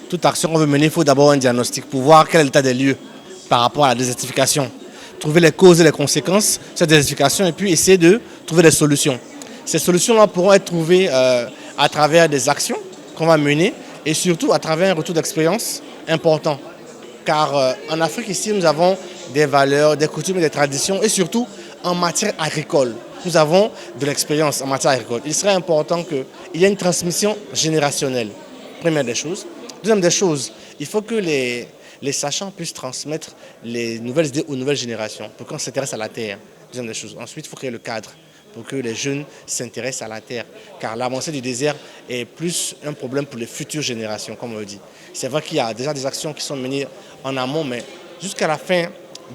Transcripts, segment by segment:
toute action qu'on veut mener, il faut d'abord un diagnostic pour voir quel est l'état des lieux par rapport à la désertification. Trouver les causes et les conséquences de cette désertification et puis essayer de trouver des solutions. Ces solutions-là pourront être trouvées à travers des actions qu'on va mener et surtout à travers un retour d'expérience important. Car en Afrique, ici, nous avons des valeurs, des coutumes et des traditions et surtout en matière agricole. Nous avons de l'expérience en matière agricole. Il serait important qu'il y ait une transmission générationnelle, première des choses. Deuxième des choses, il faut que les sachants puissent transmettre les nouvelles idées aux nouvelles générations pour qu'on s'intéresse à la terre. Deuxième des choses. Ensuite, il faut créer le cadre pour que les jeunes s'intéressent à la terre. Car l'avancée du désert est plus un problème pour les futures générations, comme on le dit. C'est vrai qu'il y a déjà des actions qui sont menées en amont, mais jusqu'à la fin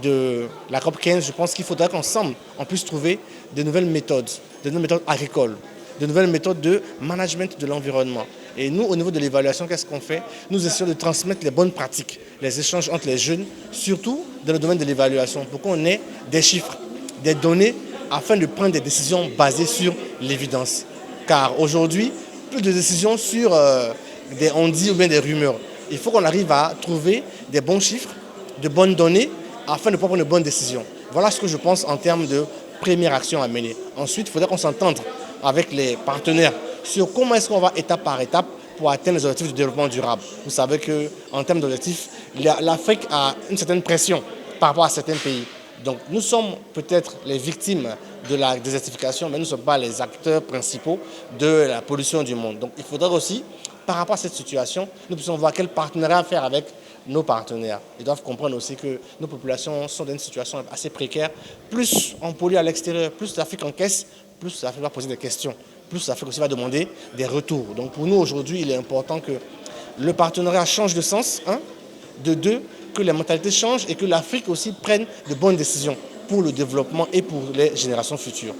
de la COP 15, je pense qu'il faudra qu'ensemble, on puisse trouver de nouvelles méthodes agricoles, de nouvelles méthodes de management de l'environnement. Et nous, au niveau de l'évaluation, qu'est-ce qu'on fait? Nous essayons de transmettre les bonnes pratiques, les échanges entre les jeunes, surtout dans le domaine de l'évaluation, pour qu'on ait des chiffres, des données, afin de prendre des décisions basées sur l'évidence. Car aujourd'hui, plus de décisions sur des on-dit ou bien des rumeurs. Il faut qu'on arrive à trouver des bons chiffres, de bonnes données, afin de prendre une bonne décision. Voilà ce que je pense en termes de première action à mener. Ensuite, il faudrait qu'on s'entende avec les partenaires sur comment est-ce qu'on va étape par étape pour atteindre les objectifs du développement durable. Vous savez qu'en termes d'objectifs, l'Afrique a une certaine pression par rapport à certains pays. Donc nous sommes peut-être les victimes de la désertification, mais nous ne sommes pas les acteurs principaux de la pollution du monde. Donc il faudrait aussi, par rapport à cette situation, nous puissions voir quel partenariat faire avec nos partenaires. Ils doivent comprendre aussi que nos populations sont dans une situation assez précaire. Plus on pollue à l'extérieur, plus l'Afrique encaisse, plus l'Afrique va poser des questions, plus l'Afrique aussi va demander des retours. Donc pour nous aujourd'hui, il est important que le partenariat change de sens, de deux, que les mentalités changent et que l'Afrique aussi prenne de bonnes décisions pour le développement et pour les générations futures.